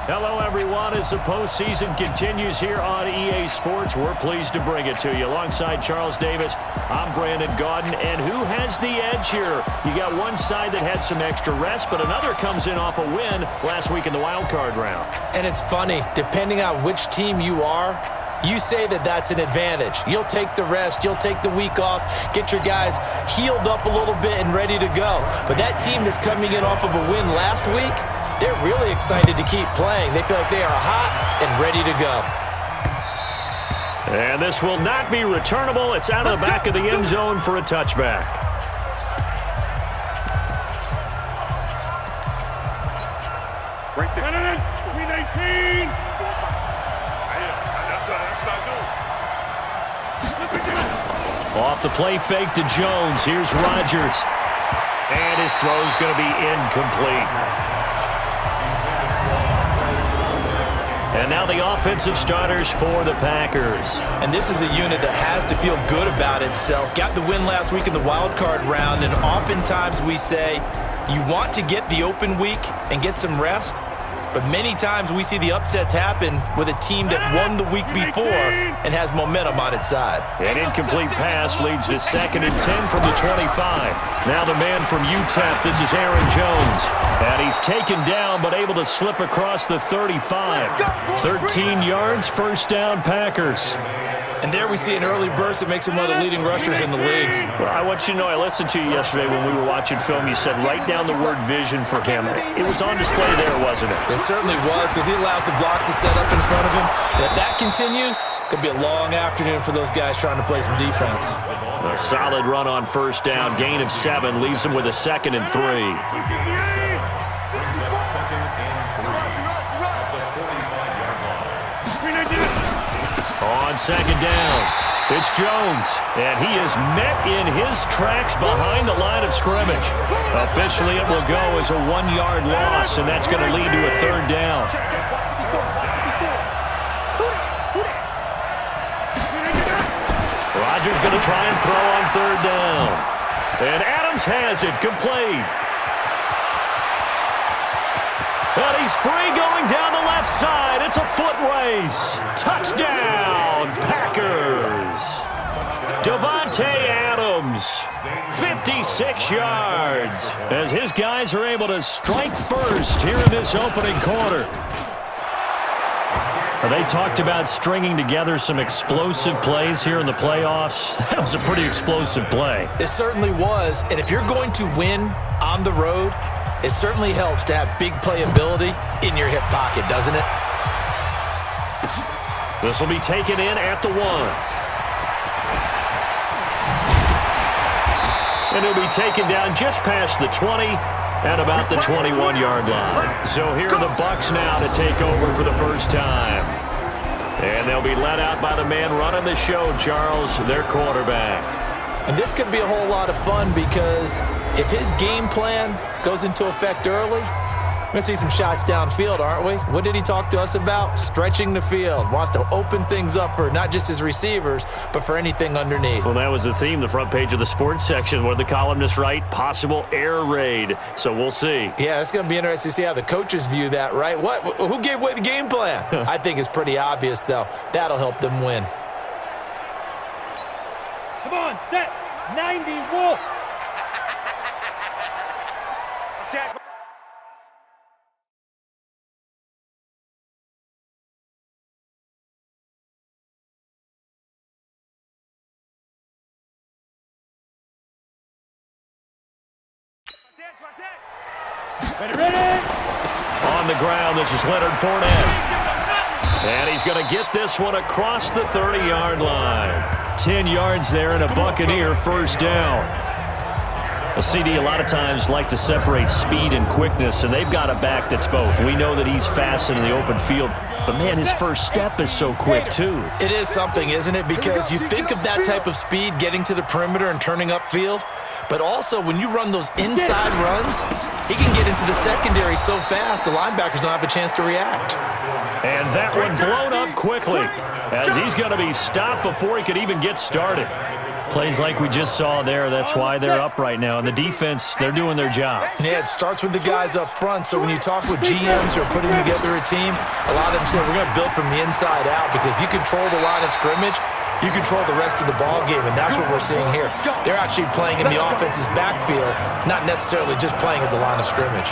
Hello, everyone. As the postseason continues here on EA Sports, we're pleased to bring it to you. Alongside Charles Davis, I'm Brandon Gaudin. And who has the edge here? You got one side that had some extra rest, but another comes in off a win last week in the wild card round. And it's funny, depending on which team you are, you say that that's an advantage. You'll take the rest, you'll take the week off, get your guys healed up a little bit and ready to go. But that team that's coming in off of a win last week, they're really excited to keep playing. They feel like they are hot and ready to go. And this will not be returnable. It's out of the back of the end zone for a touchback. Break the 319. Off the play fake to Jones. Here's Rodgers. And his throw's going to be incomplete. And now the offensive starters for the Packers. And this is a unit that has to feel good about itself. Got the win last week in the wild card round, and oftentimes we say you want to get the open week and get some rest. But many times we see the upsets happen with a team that won the week before and has momentum on its side. An incomplete pass leads to 2nd and 10 from the 25. Now the man from UTEP, this is Aaron Jones. And he's taken down but able to slip across the 35. 13 yards, first down, Packers. And there we see an early burst that makes him one of the leading rushers in the league. Well, I want you to know, I listened to you yesterday when we were watching film. You said write down the word vision for him. It was on display there, wasn't it? It certainly was, because he allows the blocks to set up in front of him. And if that continues, it could be a long afternoon for those guys trying to play some defense. A solid run on first down. Gain of 7 leaves him with a 2nd and 3. On 2nd down, it's Jones, and he is met in his tracks behind the line of scrimmage. Officially, it will go as a 1-yard loss, and that's going to lead to a 3rd down. Rodgers going to try and throw on 3rd down. And Adams has it complete. And he's free going down the left side. It's a foot race. Touchdown, Packers. Davante Adams, 56 yards, as his guys are able to strike first here in this opening quarter. They talked about stringing together some explosive plays here in the playoffs. That was a pretty explosive play. It certainly was. And if you're going to win on the road, it certainly helps to have big playability in your hip pocket, doesn't it? This will be taken in at the 1. And it'll be taken down just past the 20 at about the 21-yard line. So here are the Bucs now to take over for the first time. And they'll be let out by the man running the show, Charles, their quarterback. And this could be a whole lot of fun because if his game plan goes into effect early, we're going to see some shots downfield, aren't we? What did he talk to us about? Stretching the field. Wants to open things up for not just his receivers, but for anything underneath. Well, that was the theme, the front page of the sports section. What did the columnists write? Possible air raid. So we'll see. Yeah, it's going to be interesting to see how the coaches view that, right? What? Who gave away the game plan? I think it's pretty obvious, though. That'll help them win. Come on, set. 90, Wolf. Jack. Ready. On the ground, this is Leonard Fournette. And he's going to get this one across the 30-yard line. 10 yards there and a Buccaneer first down. A CD a lot of times like to separate speed and quickness, and they've got a back that's both. We know that he's fast in the open field, but, man, his first step is so quick, too. It is something, isn't it? Because you think of that type of speed getting to the perimeter and turning upfield, but also when you run those inside runs, he can get into the secondary so fast the linebackers don't have a chance to react. And that one blown up quickly as he's going to be stopped before he could even get started. Plays like we just saw there. That's why they're up right now. And the defense, they're doing their job. Yeah, it starts with the guys up front. So when you talk with GMs who are putting together a team, a lot of them say we're going to build from the inside out, because if you control the line of scrimmage, you control the rest of the ball game, and that's what we're seeing here. They're actually playing in the offense's backfield, not necessarily just playing at the line of scrimmage.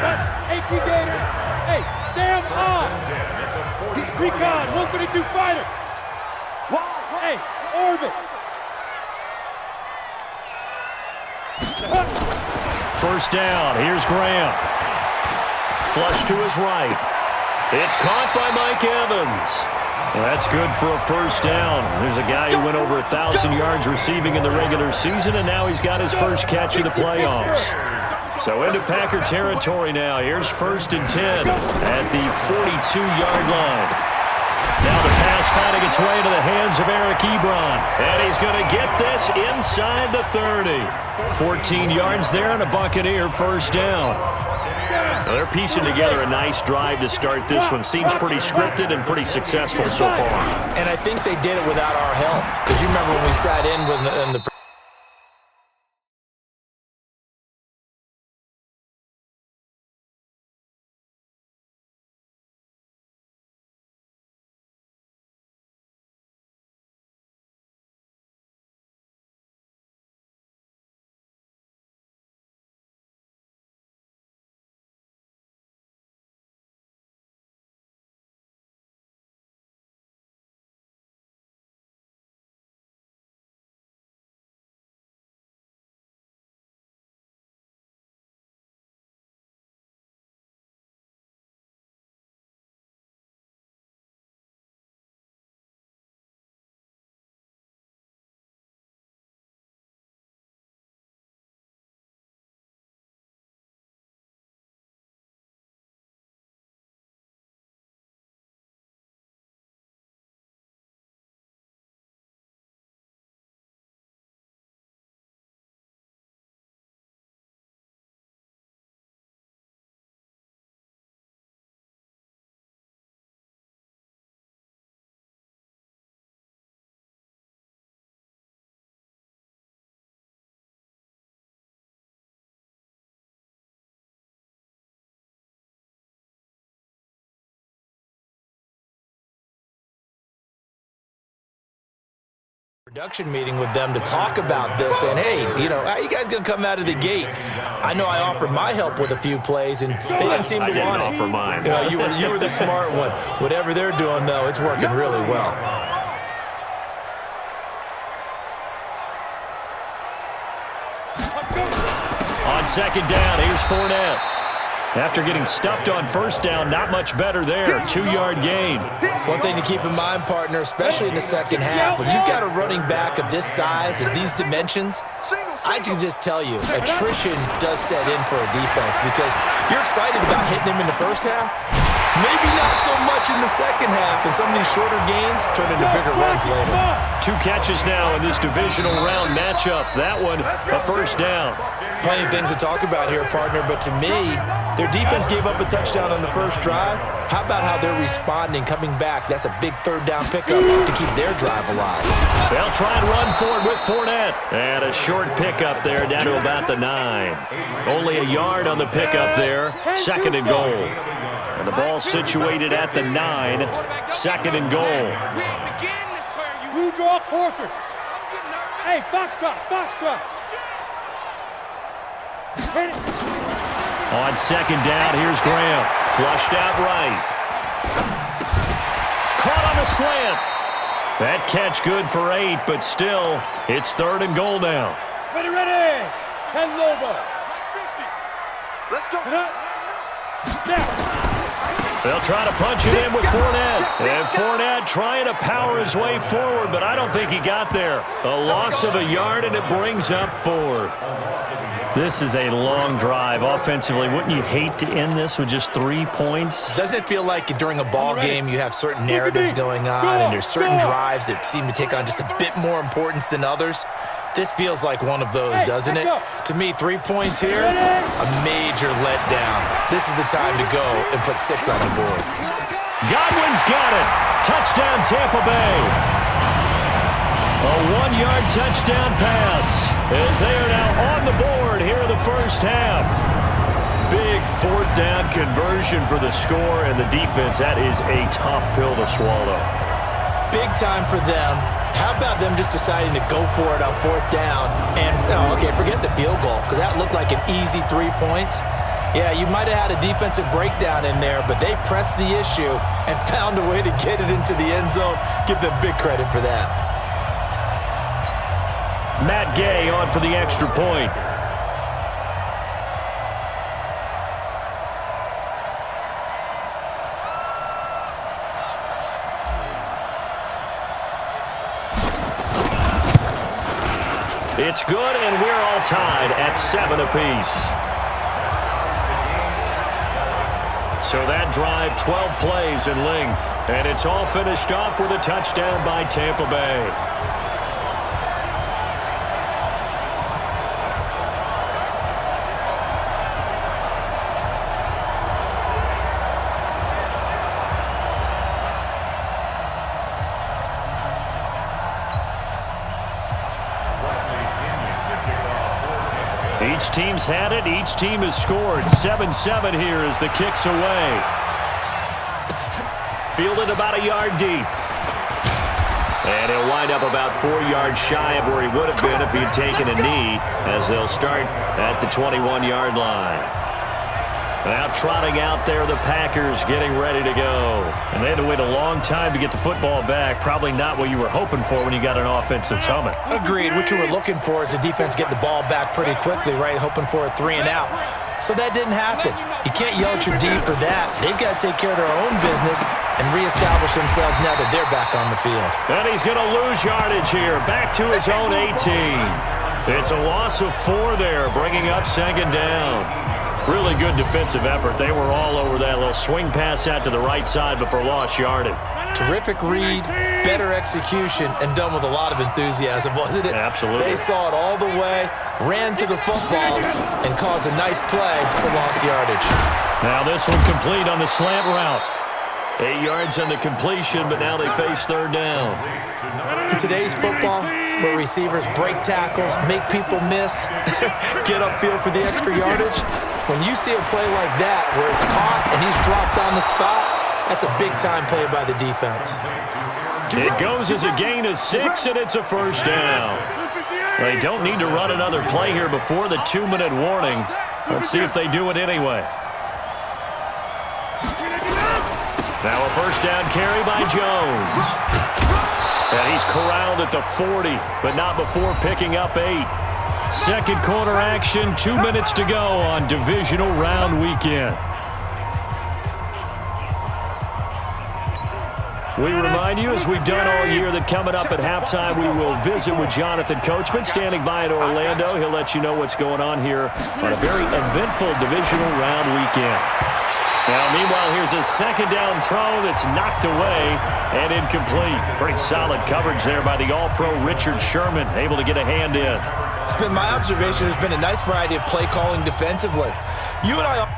That's Gator. Hey, Sam on. Recon, 132 fighter. Hey, orbit. First down. Here's Graham. Flush to his right. It's caught by Mike Evans. That's good for a first down. There's a guy who went over 1,000 yards receiving in the regular season, and now he's got his first catch of the playoffs. So into Packer territory now. Here's 1st and 10 at the 42-yard line. Now the pass finding its way to the hands of Eric Ebron. And he's going to get this inside the 30. 14 yards there and a Buccaneer first down. Well, they're piecing together a nice drive to start this one. Seems pretty scripted and pretty successful so far. And I think they did it without our help. Because you remember when we sat in the production meeting with them to talk about this, and hey, you know, how you guys gonna come out of the gate? I know I offered my help with a few plays, and they didn't seem to want it. I didn't offer mine. You know, you were the smart one. Whatever they're doing, though, it's working really well. On second down, here's Fournette. After getting stuffed on first down, not much better there. 2-yard gain. One thing to keep in mind, partner, especially in the second half, when you've got a running back of this size and these dimensions, I can just tell you, attrition does set in for a defense, because you're excited about hitting him in the first half. Maybe not so much in the second half, and some of these shorter gains turn into bigger runs later. 2 catches now in this divisional round matchup. That one, a first down. Plenty of things to talk about here, partner, but to me, their defense gave up a touchdown on the first drive. How about how they're responding, coming back? That's a big third-down pickup to keep their drive alive. They'll try and run forward with Fournette. And a short pickup there down to about the 9. Only a yard on the pickup there. 2nd and goal. And the ball situated at the 9. 2nd and goal. Blue draw quarter. Hey, box drop. On second down, here's Graham. Flushed out right. Caught on a slant. That catch good for 8, but still, it's 3rd and goal now. Ready. 10 Lobo. Let's go. Now. They'll try to punch it in with Fournette. And Fournette trying to power his way forward, but I don't think he got there. A loss of a yard, and it brings up 4th. This is a long drive offensively. Wouldn't you hate to end this with just 3 points? Doesn't it feel like during a ball game you have certain narratives going on, and there's certain drives that seem to take on just a bit more importance than others? This feels like one of those, doesn't it? To me, 3 points here, a major letdown. This is the time to go and put 6 on the board. Godwin's got it. Touchdown, Tampa Bay. A 1-yard touchdown pass as they are now on the board here in the first half. Big fourth down conversion for the score, and the defense, that is a tough pill to swallow. Big time for them. How about them just deciding to go for it on fourth down? And, okay, forget the field goal, because that looked like an easy 3 points. Yeah, you might have had a defensive breakdown in there, but they pressed the issue and found a way to get it into the end zone. Give them big credit for that. Matt Gay on for the extra point. It's good, and we're all tied at 7 apiece. So that drive, 12 plays in length, and it's all finished off with a touchdown by Tampa Bay. Each team's had it. Each team has scored. 7-7 here as the kick's away. Fielded about a yard deep. And he'll wind up about 4 yards shy of where he would have been if he had taken a knee, as they'll start at the 21-yard line. Now trotting out there, the Packers getting ready to go. And they had to wait a long time to get the football back. Probably not what you were hoping for when you got an offense that's humming. Agreed. What you were looking for is the defense getting the ball back pretty quickly, right? Hoping for a 3-and-out. So that didn't happen. You can't yell at your D for that. They've got to take care of their own business and reestablish themselves now that they're back on the field. And he's going to lose yardage here. Back to his own 18. It's a loss of 4 there, bringing up second down. Really good defensive effort. They were all over that little swing pass out to the right side before lost yardage. Terrific read, better execution, and done with a lot of enthusiasm, wasn't it? Absolutely. They saw it all the way, ran to the football, and caused a nice play for lost yardage. Now this one complete on the slant route. 8 yards on the completion, but now they face third down. In today's football, where receivers break tackles, make people miss, get upfield for the extra yardage, when you see a play like that where it's caught and he's dropped on the spot, that's a big-time play by the defense. It goes as a gain of 6, and it's a first down. They don't need to run another play here before the 2-minute warning. Let's see if they do it anyway. Now a first down carry by Jones. And he's corralled at the 40, but not before picking up 8. Second quarter action, 2 minutes to go on divisional round weekend. We remind you, as we've done all year, that coming up at halftime, we will visit with Jonathan Coachman, standing by in Orlando. He'll let you know what's going on here on a very eventful divisional round weekend. Now, meanwhile, here's a second down throw that's knocked away and incomplete. Pretty solid coverage there by the All-Pro Richard Sherman, able to get a hand in. It's been my observation there's been a nice variety of play calling defensively. You and I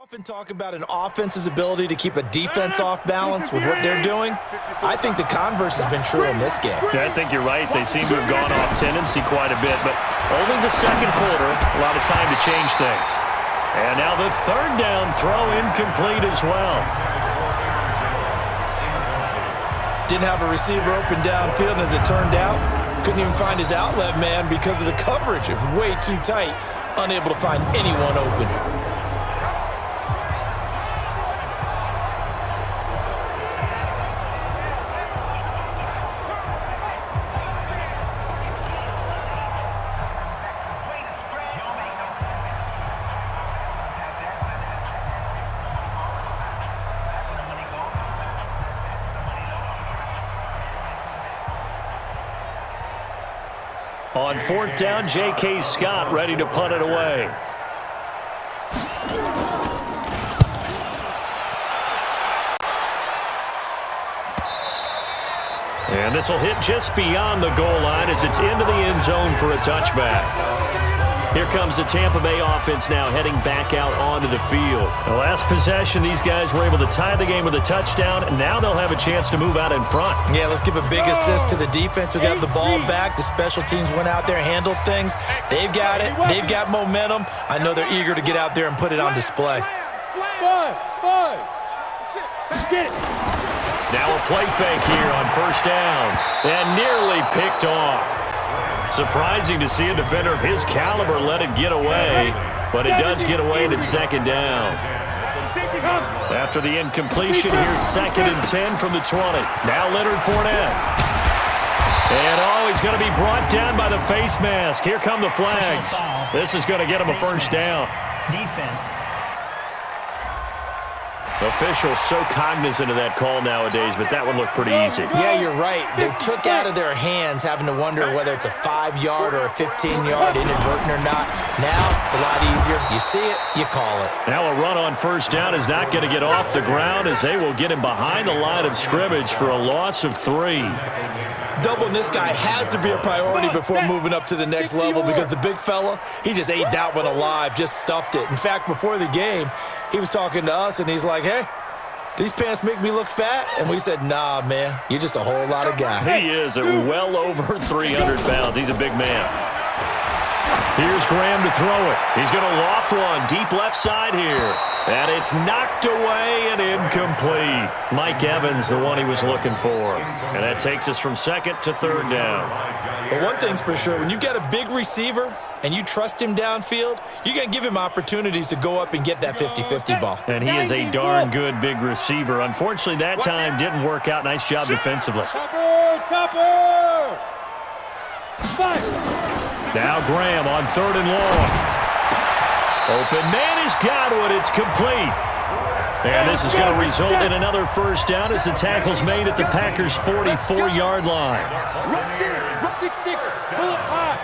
often talk about an offense's ability to keep a defense off balance with what they're doing. I think the converse has been true in this game. Yeah, I think you're right. They seem to have gone off tendency quite a bit, but only the second quarter, a lot of time to change things. And now the third down throw incomplete as well. Didn't have a receiver open downfield, and as it turned out, couldn't even find his outlet man because of the coverage. It was way too tight, unable to find anyone open. On fourth down, J.K. Scott ready to punt it away. And this will hit just beyond the goal line as it's into the end zone for a touchback. Here comes the Tampa Bay offense now heading back out onto the field. The last possession, these guys were able to tie the game with a touchdown, and now they'll have a chance to move out in front. Yeah, let's give a big assist to the defense who got the ball back. The special teams went out there and handled things. They've got it. They've got momentum. I know they're eager to get out there and put it on display. Five. Get it. Now a play fake here on first down, and nearly picked off. Surprising to see a defender of his caliber let it get away, but it does get away and it's second down. After the incompletion, here's 2nd and 10 from the 20. Now Leonard Fournette. And he's going to be brought down by the face mask. Here come the flags. This is going to get him a first down. Defense. Officials so cognizant of that call nowadays, but that one looked pretty easy. Yeah, you're right. They took out of their hands having to wonder whether it's a 5-yard or a 15-yard, inadvertent or not. Now it's a lot easier. You see it, you call it. Now a run on first down is not going to get off the ground as they will get him behind the line of scrimmage for a loss of 3. Doubling this guy has to be a priority before moving up to the next level because the big fella, he just ate that one alive, just stuffed it. In fact, before the game, he was talking to us, and he's like, hey, these pants make me look fat? And we said, nah, man, you're just a whole lot of guy. He is at well over 300 pounds. He's a big man. Here's Graham to throw it. He's going to loft one deep left side here. And it's knocked away and incomplete. Mike Evans, the one he was looking for. And that takes us from 2nd to 3rd down. But one thing's for sure, when you got a big receiver and you trust him downfield, you're going to give him opportunities to go up and get that 50-50 ball. And he is a darn good big receiver. Unfortunately, that time didn't work out. Nice job defensively. Topper! Now Graham on 3rd and long. Open man is Godwin. It's complete. And this is going to result in another first down as the tackle's made at the Packers' 44-yard line. 6-6, pull it high.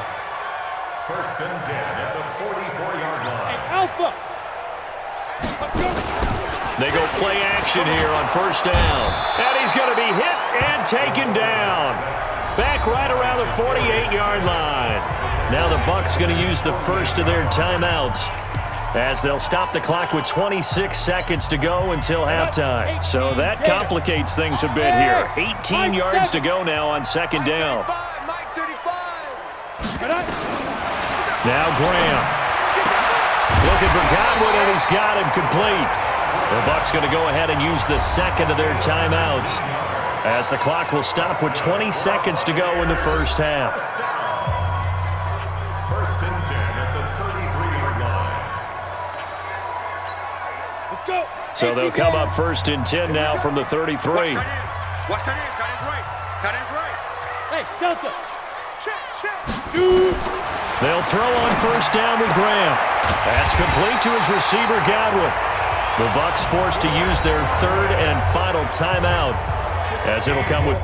1st and 10 at the 44-yard line. Hey, Alpha. They go play action here on first down. And he's going to be hit and taken down. Back right around the 48-yard line. Now the Bucs going to use the first of their timeouts as they'll stop the clock with 26 seconds to go until halftime. So that complicates things a bit here. 18 yards to go now on 2nd down. Now Graham. Looking for Godwin, and he's got him complete. The Bucs going to go ahead and use the 2nd of their timeouts as the clock will stop with 20 seconds to go in the first half. 1st and 10 at the 33-yard line. Let's go. So they'll come up 1st and 10 now from the 33. Watch tight end. Tight end's right. Tight end's right. Hey, Delta. Check. Shoot. They'll throw on first down with Graham. That's complete to his receiver, Godwin. The Bucs forced to use their 3rd and final timeout as it'll come with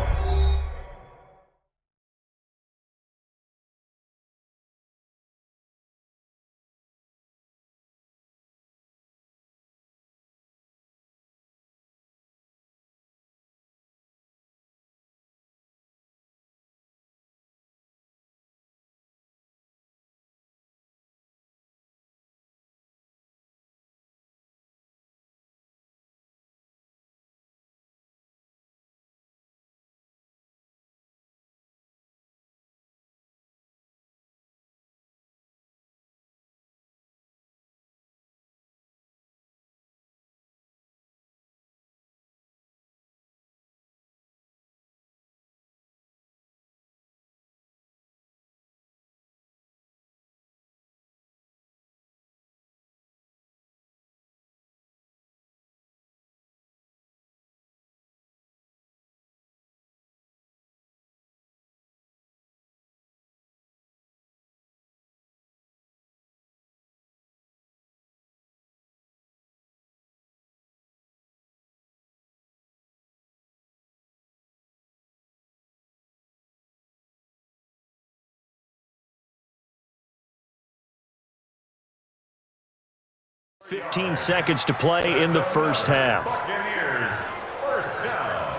15 seconds to play in the first half. Buccaneers, first down.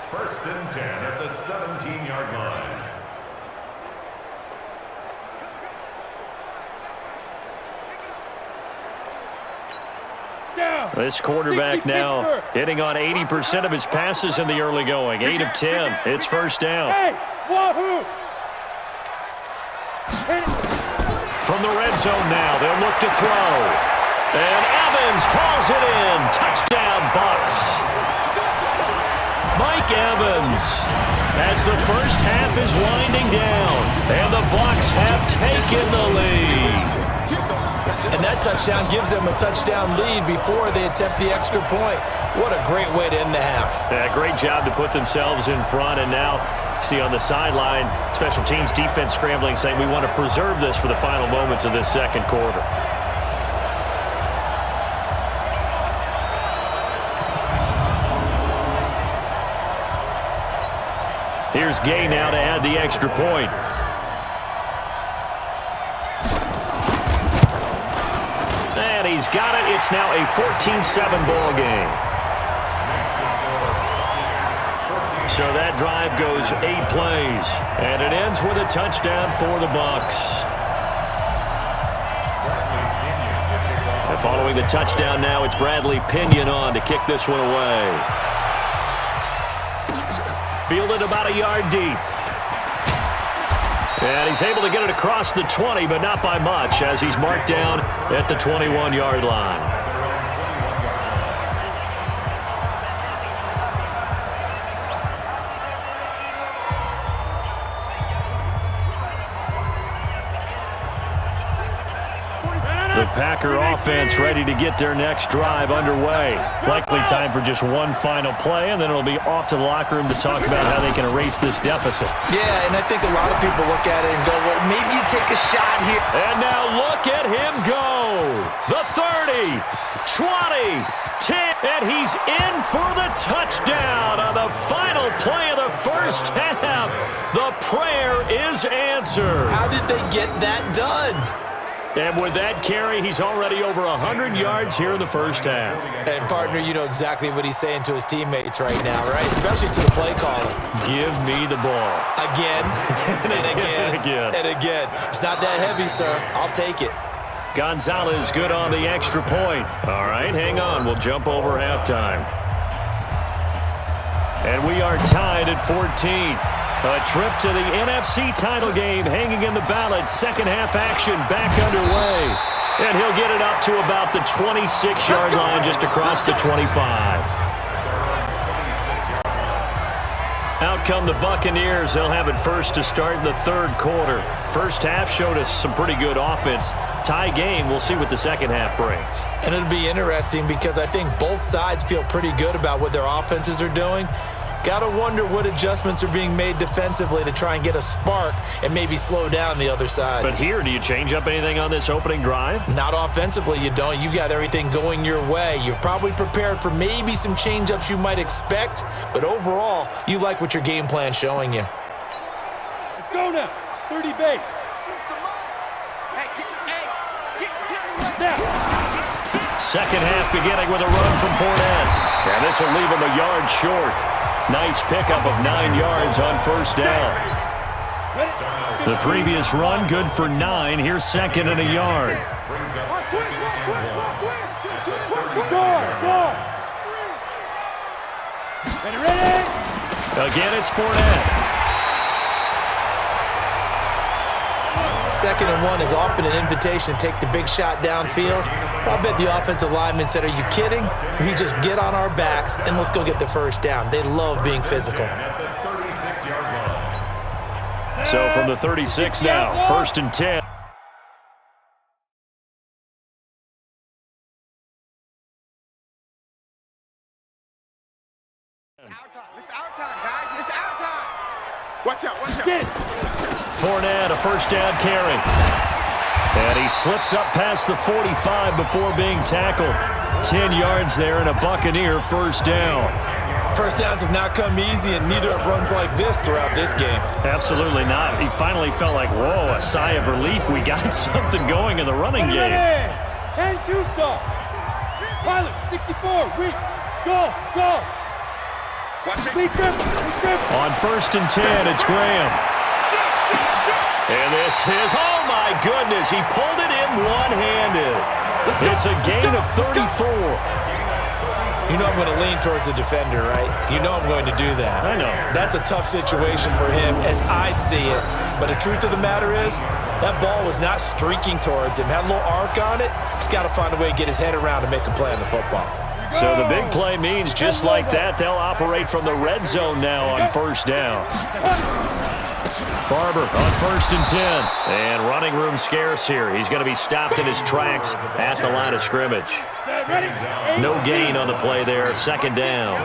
First and 10 at the 17-yard line. This quarterback now hitting on 80% of his passes in the early going. 8 of 10. It's first down. Hey, wahoo! From the red zone now, they'll look to throw. And Evans hauls it in. Touchdown, Bucs. Mike Evans, as the first half is winding down, and the Bucs have taken the lead. And that touchdown gives them a touchdown lead before they attempt the extra point. What a great way to end the half. Yeah, great job to put themselves in front. And now, see on the sideline, special teams defense scrambling, saying we want to preserve this for the final moments of this second quarter. Here's Gay now to add the extra point. And he's got it. It's now a 14-7 ball game. So that drive goes 8 plays, and it ends with a touchdown for the Bucs. And following the touchdown now, it's Bradley Pinion on to kick this one away. Fielded about a yard deep. And he's able to get it across the 20, but not by much, as he's marked down at the 21-yard line. The Packer offense ready to get their next drive underway. Likely time for just one final play, and then it'll be off to the locker room to talk about how they can erase this deficit. Yeah, and I think a lot of people look at it and go, well, maybe you take a shot here. And now look at him go. The 30, 20, 10, and he's in for the touchdown on the final play of the first half. The prayer is answered. How did they get that done? And with that carry, he's already over 100 yards here in the first half. And, partner, you know exactly what he's saying to his teammates right now, right? Especially to the play caller. Give me the ball. Again, and again, and again. It's not that heavy, sir. I'll take it. Gonzalez good on the extra point. All right, hang on. We'll jump over halftime. And we are tied at 14. A trip to the NFC title game hanging in the balance. Second half action back underway. And he'll get it up to about the 26-yard line, just across the 25. Out come the Buccaneers. They'll have it first to start in the third quarter. First half showed us some pretty good offense. Tie game. We'll see what the second half brings. And it'll be interesting because I think both sides feel pretty good about what their offenses are doing. Gotta wonder what adjustments are being made defensively to try and get a spark and maybe slow down the other side. But here, do you change up anything on this opening drive? Not offensively, you don't. You got everything going your way. You've probably prepared for maybe some change-ups you might expect, but overall, you like what your game plan's showing you. Let's go now. 30 base. Now. Second half beginning with a run from Fournette. And this will leave him a yard short. Nice pickup of 9 yards on first down. The previous run good for 9. Here's second and a yard. Again, it's Fournette. Second and 1 is often an invitation to take the big shot downfield. I bet the offensive linemen said, are you kidding? We just get on our backs and let's go get the first down. They love being physical. So from the 36 now, first and 10. This is our time, guys. This is our time. Watch out, watch out. Get it. Fournette, a first down carry. And he slips up past the 45 before being tackled. 10 yards there and a Buccaneer first down. First downs have not come easy, and neither have runs like this throughout this game. Absolutely not. He finally felt like, whoa, a sigh of relief. We got something going in the running game. 10-2 saw. Pilot, 64, weak. Go, go. Weak grip, weak grip. On 1st and 10, it's Graham. And this is, oh my goodness, he pulled it in one-handed. It's a gain of 34. You know I'm going to lean towards the defender, right? You know I'm going to do that. I know. That's a tough situation for him as I see it. But the truth of the matter is, that ball was not streaking towards him. Had a little arc on it. He's got to find a way to get his head around and make a play on the football. So the big play means just like that, they'll operate from the red zone now on 1st down. Barber on 1st and 10. And running room scarce here. He's going to be stopped in his tracks at the line of scrimmage. No gain on the play there. 2nd down.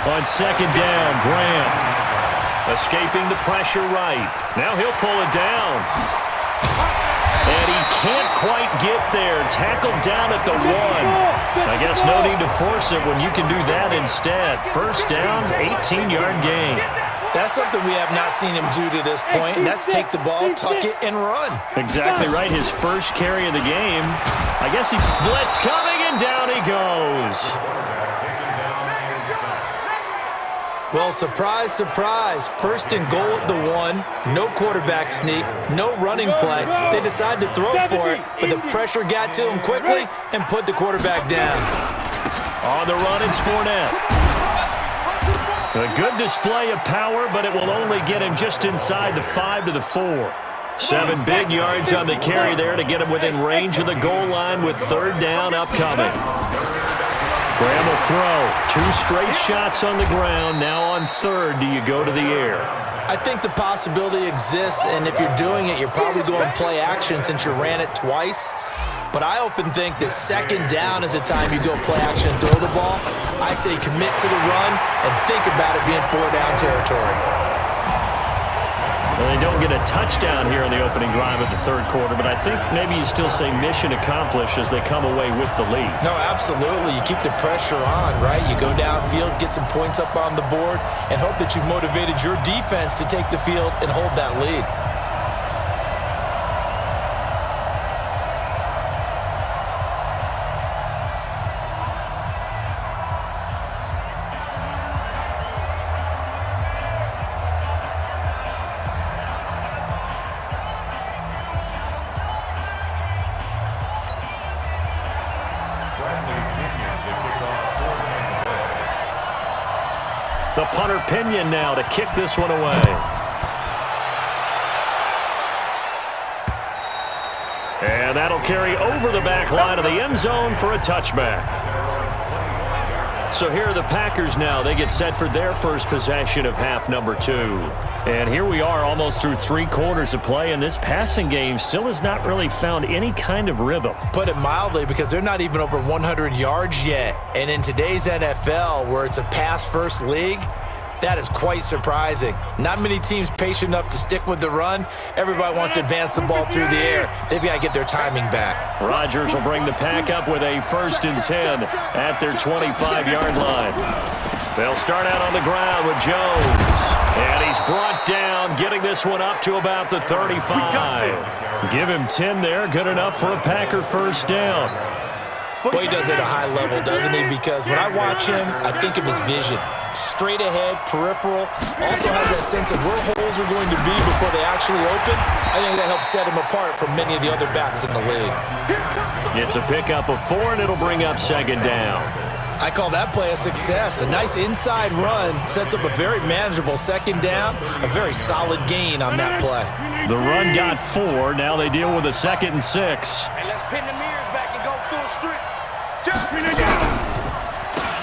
On 2nd down, Graham escaping the pressure right. Now he'll pull it down. And he can't quite get there. Tackled down at the 1. I guess no need to force it when you can do that instead. 1st down, 18-yard gain. That's something we have not seen him do to this point, and that's take the ball, tuck it, and run. Exactly right. His first carry of the game. I guess he blitz coming, and down he goes. Well, surprise, surprise. 1st and goal at the 1. No quarterback sneak. No running play. They decided to throw for it, but the pressure got to him quickly and put the quarterback down. On the run, it's Fournette. A good display of power, but it will only get him just inside the 5 to the 4. 7 big yards on the carry there to get him within range of the goal line with 3rd down upcoming. Graham will throw. 2 straight shots on the ground. Now on 3rd, do you go to the air? I think the possibility exists, and if you're doing it, you're probably going play action since you ran it twice. But I often think that 2nd down is a time you go play action and throw the ball. I say commit to the run and think about it being 4-down territory. Well, they don't get a touchdown here in the opening drive of the 3rd quarter, but I think maybe you still say mission accomplished as they come away with the lead. No, absolutely. You keep the pressure on, right? You go downfield, get some points up on the board, and hope that you've motivated your defense to take the field and hold that lead. The punter Pinion now to kick this one away. And that'll carry over the back line of the end zone for a touchback. So here are the Packers now. They get set for their first possession of half number 2. And here we are almost through 3 quarters of play, and this passing game still has not really found any kind of rhythm. Put it mildly, because they're not even over 100 yards yet. And in today's NFL, where it's a pass-first league, that is quite surprising. Not many teams patient enough to stick with the run. Everybody wants to advance the ball through the air. They've got to get their timing back. Rodgers will bring the pack up with a 1st and 10 at their 25-yard line. They'll start out on the ground with Jones. And he's brought down, getting this one up to about the 35. Give him 10 there, good enough for a Packer 1st down. Boy, he does it at a high level, doesn't he? Because when I watch him, I think of his vision. Straight ahead, peripheral. Also has that sense of where holes are going to be before they actually open. I think that helps set him apart from many of the other backs in the league. It's a pickup of 4, and it'll bring up 2nd down. I call that play a success. A nice inside run sets up a very manageable 2nd down. A very solid gain on that play. The run got 4. Now they deal with a 2nd and 6. Hey, let's pin the mirrors back and go full strip.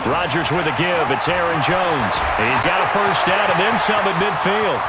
Rodgers with a give. It's Aaron Jones. He's got a 1st down and then some at midfield.